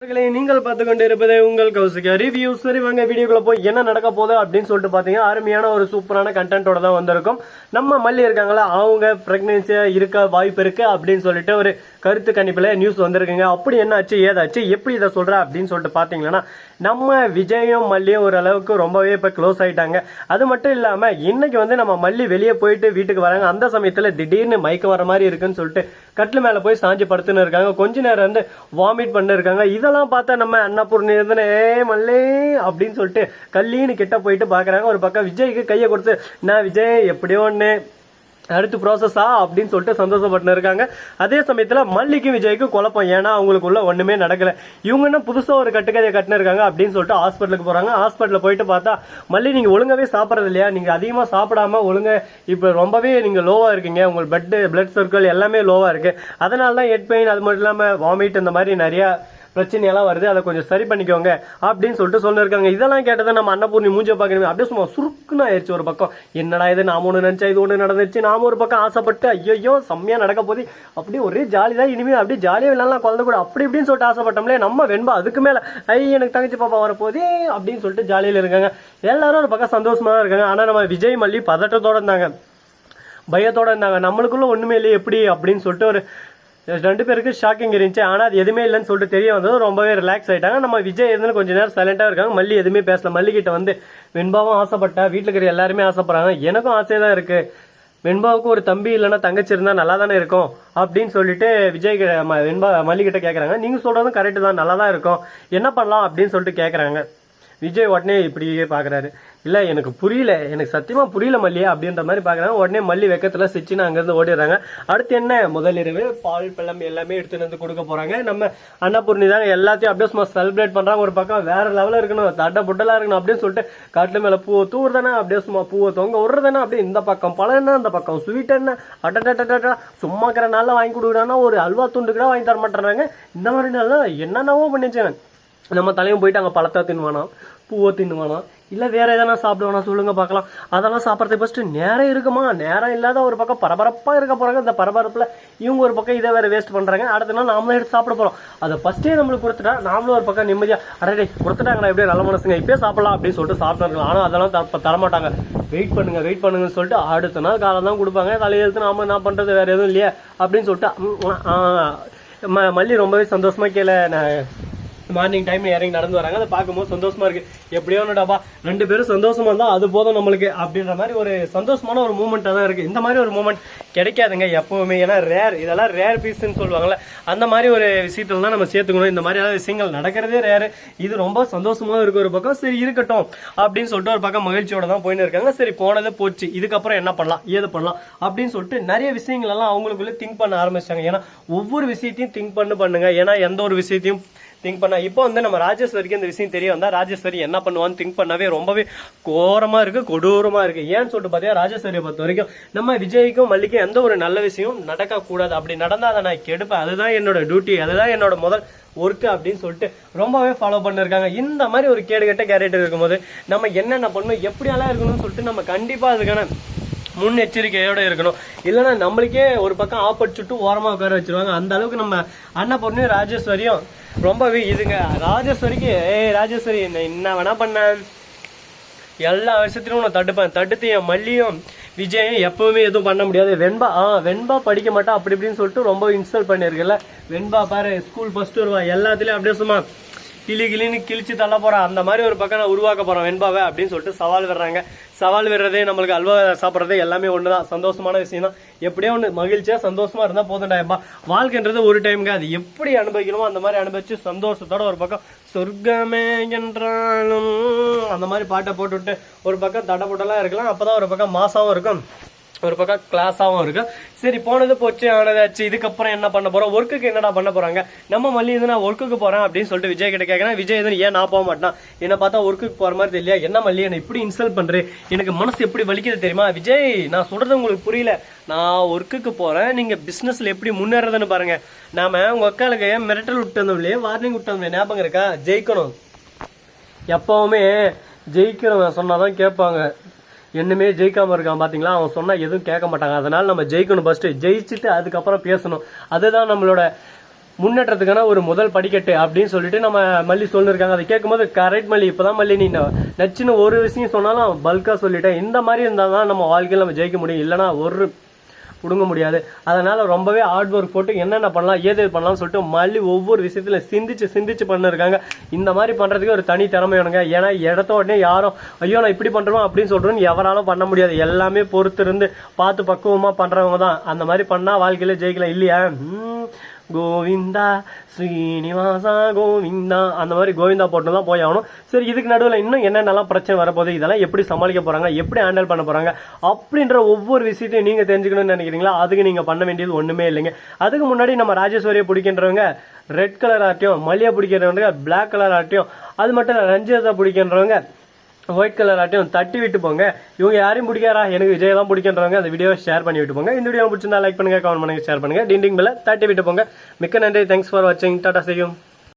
நீங்கள் பார்த்து கொண்டு இருப்பது உங்கள் கௌசிகா ரிவ்யூ. சரி வாங்க வீடியோக்குள்ள போய் என்ன நடக்க போகுது அப்படின்னு சொல்லிட்டு பாத்தீங்கன்னா அருமையான ஒரு சூப்பரான கண்டென்ட்டோட தான் வந்திருக்கும். நம்ம மல்லி இருக்காங்களா, அவங்க பிரெக்னன்சியா இருக்க வாய்ப்பு இருக்கு அப்படின்னு சொல்லிட்டு ஒரு கருத்து கணிப்புல நியூஸ் வந்திருக்குங்க. அப்படி என்ன ஆச்சு ஏதாச்சு எப்படி இதை சொல்ற அப்படின்னு சொல்லிட்டு பாத்தீங்கன்னா, நம்ம விஜயும் மல்லியும் ஓரளவுக்கு ரொம்பவே இப்ப க்ளோஸ் ஆயிட்டாங்க. அது மட்டும் இல்லாம இன்னைக்கு நம்ம மல்லி வெளியே போயிட்டு வீட்டுக்கு வராங்க. அந்த சமயத்துல திடீர்னு மயக்கம் வர மாதிரி இருக்குன்னு சொல்லிட்டு கட்டில் மேல போய் சாஞ்சி படுத்துன்னு இருக்காங்க. கொஞ்ச நேரம் வாமிட் பண்ண இருக்காங்க. இதெல்லாம் பார்த்தா நம்ம அன்னபூர்ணி மல்லே அப்படின்னு சொல்லிட்டு கல்லின்னு கிட்ட போயிட்டு பாக்குறாங்க. ஒரு பக்கம் விஜய்க்கு கையை கொடுத்து நான் விஜய் எப்படியோ ஒண்ணு அடுத்து ப்ராசஸா அப்படின்னு சொல்லிட்டு சந்தோஷப்பட்டு இருக்காங்க. அதே சமயத்துல மல்லிக்கும் விஜய்க்கும் குழப்பம். ஏன்னா அவங்களுக்குள்ள ஒண்ணுமே நடக்கல. இவங்க என்ன புதுசா ஒரு கட்டுக்கதையை கட்டினு இருக்காங்க அப்படின்னு சொல்லிட்டு ஹாஸ்பிட்டலுக்கு போறாங்க. ஹாஸ்பிட்டல் போயிட்டு பார்த்தா மல்லி நீங்க ஒழுங்காவே சாப்பிடறது இல்லையா, நீங்க அதிகமா சாப்பிடாம ஒழுங்க இப்ப ரொம்பவே நீங்க லோவா இருக்கீங்க, உங்க பிளட் சர்க்கிள் எல்லாமே லோவா இருக்கு, அதனாலதான் ஹெட் பெயின் அது மட்டும் இல்லாம வாமிட் இந்த மாதிரி நிறைய பிரச்சனையெல்லாம் வருது, அதை கொஞ்சம் சரி பண்ணிக்கோங்க அப்படின்னு சொல்லிட்டு சொல்லிருக்காங்க. இதெல்லாம் கேட்டதை நம்ம அன்னபூர்ணி மூஞ்ச பாக்கணும் அப்படியே சும்மா சுருக்குன்னு ஆயிடுச்சு. ஒரு பக்கம் என்னடா இது, நாம ஒண்ணு நினைச்சா இது ஒண்ணு நடந்துச்சு, நாம ஒரு பக்கம் ஆசைப்பட்டு ஐயோ செம்மையா நடக்க போது அப்படியே ஒரே ஜாலி தான், இனிமேல் அப்படியே ஜாலியா விளையாடலாம் குழந்தை கூட அப்படி இப்படின்னு சொல்லிட்டு ஆசைப்பட்டோம்லே நம்ம வெண்பா அதுக்கு மேல எனக்கு தங்கச்சி பாப்பா வரப்போதே அப்படின்னு சொல்லிட்டு ஜாலியில இருக்காங்க. எல்லாரும் ஒரு பக்கம் சந்தோஷமா தான் இருக்காங்க. ஆனா நம்ம விஜய் மல்லி பதட்டத்தோட இருந்தாங்க, பயத்தோட இருந்தாங்க. நம்மளுக்குள்ள ஒண்ணுமே இல்லை எப்படி அப்படின்னு சொல்லிட்டு ஒரு ரெண்டு பேருக்கு ஷாக்கிங் இருந்துச்சு. ஆனால் அது எதுவுமே இல்லைன்னு சொல்லிட்டு தெரிய வந்தது. ரொம்பவே ரிலாக்ஸ் ஆயிட்டாங்க. நம்ம விஜய் இருந்து கொஞ்சம் நேரம் சைலண்டாக இருக்காங்க. மல்லி எதுவுமே பேசல. மல்லி கிட்ட வெண்பாவும் ஆசைப்பட்டா, வீட்டில் இருக்கிற எல்லாருமே ஆசைப்படுறாங்க, எனக்கும் ஆசையாக தான் இருக்கு, வெண்பாவுக்கு ஒரு தம்பி இல்லைன்னா தங்கச்சி இருந்தா நல்லா தானே இருக்கும் அப்படின்னு சொல்லிட்டு விஜய் வெண்பா மல்லி கிட்ட கேட்கறாங்க. நீங்க சொல்றதும் கரெக்டு தான், நல்லா தான் இருக்கும், என்ன பண்ணலாம் அப்படின்னு சொல்லிட்டு கேட்கறாங்க. விஜய் உடனே இப்படியே பாக்குறாரு, இல்ல எனக்கு புரியல, எனக்கு சத்தியமா புரியல மல்லியா அப்படின்ற மாதிரி பாக்குறாங்க. உடனே மல்லி வெக்கத்துல சிச்சுன்னு அங்கிருந்து ஓடிடுறாங்க. அடுத்து என்ன, முதல் இரவு பால் பழம் எல்லாமே எடுத்துட்டு வந்து கொடுக்க போறாங்க. நம்ம அன்னபூர்ணி தாங்க எல்லாத்தையும் அப்படியே சும்மா செலிப்ரேட் பண்றாங்க. ஒரு பக்கம் வேற லெவல இருக்கணும், தட்ட புட்டலா இருக்கணும் அப்படின்னு சொல்லிட்டு காட்டுல மேல பூவை தூர்தானே, அப்படியே சும்மா பூவை தொங்க விடுறதானே, அப்படியே இந்த பக்கம் பழம் என்ன, அந்த பக்கம் ஸ்வீட் என்ன, அட்டா சும்மா இருக்கிற நாள்ல வாங்கி கொடுக்குறாங்கன்னா ஒரு அல்வா துண்டு கூட வாங்கி தர மாட்டேறாங்க. இந்த மாதிரி நாள் என்னென்னவோ பண்ணிச்சேன். நம்ம தலையும் போயிட்டு அங்கே பழத்தை தின்னுவானோ, பூவை தின்னுவானோ, இல்லை வேற எதனா சாப்பிடுவானா சொல்லுங்க பார்க்கலாம். அதெல்லாம் சாப்பிட்றதுக்கு ஃபர்ஸ்ட் நேரம் இருக்குமா, நேரம் இல்லாத ஒரு பக்கம் பரபரப்பாக இருக்க போறாங்க. இந்த பரபரப்பில் இவங்க ஒரு பக்கம் இதை வேற வேஸ்ட் பண்றாங்க. அடுத்த நாள் நாமளும் எடுத்து சாப்பிட போறோம். அதை ஃபர்ஸ்டே நம்மளுக்கு கொடுத்துட்டா நாமளும் ஒரு பக்கம் நிம்மதியா அடடே கொடுத்துட்டாங்களா எப்படியே நல்ல மனசுங்க இப்பயே சாப்பிடலாம் அப்படின்னு சொல்லிட்டு சாப்பிட்டு. ஆனால் அதெல்லாம் தரமாட்டாங்க. வெயிட் பண்ணுங்கன்னு சொல்லிட்டு அடுத்த நாள் காலம் தான் கொடுப்பாங்க. தலையெழுத்து நாம என்ன பண்றது, வேற எதுவும் இல்லையா அப்படின்னு சொல்லிட்டு மல்லி ரொம்பவே சந்தோஷமா கீழே மார்னிங் டைம் இறங்கி நடந்து வராங்க. அதை பார்க்கும்போது சந்தோஷமா இருக்கு. எப்படியோ ஒன்றுடாப்பா ரெண்டு பேரும் சந்தோஷமா இருந்தா அது போதும் நம்மளுக்கு அப்படின்ற மாதிரி ஒரு சந்தோஷமான ஒரு மூமெண்டா தான் இருக்கு. இந்த மாதிரி ஒரு மூமெண்ட் கிடைக்காதுங்க எப்பவுமே, ஏன்னா ரேர், இதெல்லாம் ரேர் பீஸ்ன்னு சொல்லுவாங்கல்ல, அந்த மாதிரி ஒரு விஷயத்துல தான் நம்ம சேர்த்துக்கணும். இந்த மாதிரி விஷயங்கள் நடக்கிறதே ரேரு. இது ரொம்ப சந்தோஷமா இருக்கு. ஒரு பக்கம் சரி இருக்கட்டும் அப்படின்னு சொல்லிட்டு ஒரு பக்கம் மகிழ்ச்சியோட தான் போயின்னு இருக்காங்க. சரி போனதை போச்சு, இதுக்கப்புறம் என்ன பண்ணலாம் ஏது பண்ணலாம் அப்படின்னு சொல்லிட்டு நிறைய விஷயங்கள் எல்லாம் அவங்களுக்குள்ள திங்க் பண்ண ஆரம்பிச்சாங்க. ஏன்னா ஒவ்வொரு விஷயத்தையும் திங்க் பண்ணுங்க. ஏன்னா எந்த ஒரு விஷயத்தையும் திங்க் பண்ணா இப்போ நம்ம ராஜேஸ்வரிக்கு இந்த விஷயம் தெரிய வந்தா ராஜேஸ்வரி என்ன பண்ணுவான்னு திங்க் பண்ணவே ரொம்பவே கோரமா இருக்கு, கொடூரமா இருக்கு. ஏன்னு சொல்லிட்டு பாத்தீங்கன்னா ராஜேஸ்வரியை பொறுத்த வரைக்கும் நம்ம விஜய்க்கும் மல்லிக்கும் எந்த ஒரு நல்ல விஷயம் நடக்க கூடாது, அப்படி நடந்தா அதை நான் கெடுப்பேன், அதுதான் என்னோட டியூட்டி, அதுதான் என்னோட முதல் ஒர்க்கு அப்படின்னு சொல்லிட்டு ரொம்பவே ஃபாலோ பண்ணிருக்காங்க. இந்த மாதிரி ஒரு கேடுகட்ட கேரக்டர் இருக்கும்போது நம்ம என்னென்ன பண்ணணும், எப்படியெல்லாம் இருக்கணும்னு சொல்லிட்டு நம்ம கண்டிப்பா அதுக்கான முன்னெச்சரிக்கையோட இருக்கணும். இல்லைன்னா நம்மளுக்கே ஒரு பக்கம் ஆப்படிச்சுட்டு ஓரமா உட்கார வச்சிருவாங்க. அந்த அளவுக்கு நம்ம அன்னபூர்ணியும் ராஜேஸ்வரியும் ரொம்பவே இதுங்க. ராஜேஸ்வரிக்கு ராஜேஸ்வரி என்ன வேணா பண்ண, எல்லா விஷயத்திலும் நான் தடுத்து என் மல்லியும் விஜயும் எப்பவுமே எதுவும் பண்ண முடியாது. வெண்பா படிக்க மாட்டா அப்படி இப்படின்னு சொல்லிட்டு ரொம்ப இன்ஸ்டால் பண்ணிருக்குல்ல. வெண்பா பாரு ஸ்கூல் ஃபர்ஸ்ட் வருவா, எல்லாத்துலயும் அப்படியே சும்மா கிளின்னு கிழிச்சு தள்ள போறான். அந்த மாதிரி ஒரு பக்கம் நான் உருவாக்க போறேன் வெண்பாவை அப்படின்னு சொல்லிட்டு சவால் விடுறாங்க. சவால் விடுறதே நம்மளுக்கு அல்வா சாப்பிட்றதே எல்லாமே ஒண்ணுதான், சந்தோஷமான விஷயம் தான். எப்படியோ ஒன்று மகிழ்ச்சியா சந்தோஷமா இருந்தா போதும்டா. வாழ்க்கைன்றது ஒரு டைமுங்க, அது எப்படி அனுபவிக்கணுமோ அந்த மாதிரி அனுபவிச்சு சந்தோஷத்தோட ஒரு பக்கம் சொர்க்கமே என்றாலும் அந்த மாதிரி பாட்டை போட்டுவிட்டு ஒரு பக்கம் தடபுடலாம் இருக்கலாம். அப்பதான் ஒரு பக்கம் மாசாவும் இருக்கும், ஒரு பக்கம் கிளாஸாவும் இருக்கு. சரி போனது போச்சு ஆனதாச்சு, இதுக்கப்புறம் என்ன பண்ண போறோம், ஒர்க்குக்கு என்னடா பண்ண போறாங்க. நம்ம மல்லி நான் ஒர்க்குக்கு போறேன் அப்படின்னு சொல்லிட்டு விஜய் கிட்ட கேட்கறேன். விஜய் ஏன் நான் போக மாட்டான், என்ன பார்த்தா ஒர்க்குக்கு போற மாதிரி தெரியல, என்ன மல்லி என்ன இப்படி இன்சல்ட் பண்றேன், எனக்கு மனசு எப்படி வலிக்குது தெரியுமா. விஜய் நான் சொல்றது உங்களுக்கு புரியல, நான் ஒர்க்குக்கு போறேன், நீங்க பிசினஸ்ல எப்படி முன்னேறதுன்னு பாருங்க. நாம உங்க அக்காளுக்கு மிரட்டல் விட்டு வந்தோம்லையே, வார்னிங் விட்டு வந்தோம், ஞாபகம் இருக்கா. ஜெயிக்கணும், எப்பவுமே ஜெயிக்கணும் சொன்னாதான் கேட்பாங்க. என்னமே ஜெயிக்காம இருக்கான் பாத்தீங்களா, அவன் சொன்னா எதுவும் கேட்க மாட்டாங்க. அதனால நம்ம ஜெயிக்கணும், ஃபர்ஸ்ட் ஜெயிச்சுட்டு அதுக்கப்புறம் பேசணும். அதுதான் நம்மளோட முன்னேற்றத்துக்கான ஒரு முதல் படிக்கட்டு அப்படின்னு சொல்லிட்டு நம்ம மல்லி சொல்லிருக்காங்க. அதை கேட்கும்போது கரெக்ட் மல்லி, இப்பதான் மல்லி நீ நச்சுன்னு ஒரு விஷயம் சொன்னாலும் பல்கா சொல்லிட்டேன். இந்த மாதிரி இருந்தால் தான் நம்ம வாழ்க்கையில் நம்ம ஜெயிக்க முடியும், இல்லைனா ஒரு புடுங்க முடியாது. அதனால ரொம்பவே ஹார்ட் ஒர்க் போட்டு என்னென்ன பண்ணலாம் ஏது பண்ணலாம்னு சொல்லிட்டு மல்லி ஒவ்வொரு விஷயத்துல சிந்திச்சு பண்ணிருக்காங்க. இந்த மாதிரி பண்றதுக்கு ஒரு தனி திறமை வேணுங்க. ஏன்னா இடத்த உடனே யாரும் ஐயோ நான் இப்படி பண்றோம் அப்படின்னு சொல்றோன்னு எவராலும் பண்ண முடியாது. எல்லாமே பொறுத்து இருந்து பார்த்து பக்குவமா பண்றவங்க தான் அந்த மாதிரி பண்ணா வாழ்க்கையில ஜெயிக்கலாம் இல்லையா. கோவிந்தா ஸ்ரீனிவாசா கோவிந்தா அந்த மாதிரி கோவிந்தா போட்டு தான் போய் ஆகணும். சரி, இதுக்கு நடுவில் இன்னும் என்னென்னலாம் பிரச்சனை வரப்போகுது, இதெல்லாம் எப்படி சமாளிக்க போறாங்க, எப்படி ஹேண்டில் பண்ண போறாங்க அப்படின்ற ஒவ்வொரு விஷயத்தையும் நீங்க தெரிஞ்சுக்கணும்னு நினைக்கிறீங்களா? அதுக்கு நீங்க பண்ண வேண்டியது ஒண்ணுமே இல்லைங்க. அதுக்கு முன்னாடி நம்ம ராஜேஸ்வரியை பிடிக்கின்றவங்க ரெட் கலர் ஆட்டையும், மல்லியை பிடிக்கிறவங்க பிளாக் கலர் ஆட்டையும், அது மட்டும் இல்லை ரஞ்சிதத்தை பிடிக்கின்றவங்க ஒயிட் கலர் ஆட்டையும் தட்டி விட்டு போங்க. இவங்க யாரையும் பிடிக்காரா, எனக்கு விஜய் தான் பிடிக்கின்றவங்க அந்த வீடியோவை ஷேர் பண்ணி விட்டு போங்க. இந்த வீடியோ பிடிச்சிருந்தா லைக் பண்ணுங்க, கமெண்ட் பண்ணுங்க, ஷேர் பண்ணுங்க, டிண்டிங் பெல்ல தட்டி விட்டு போங்க. மிக்க நன்றி. தேங்க்ஸ் ஃபார் வாட்சிங். Tata, see you.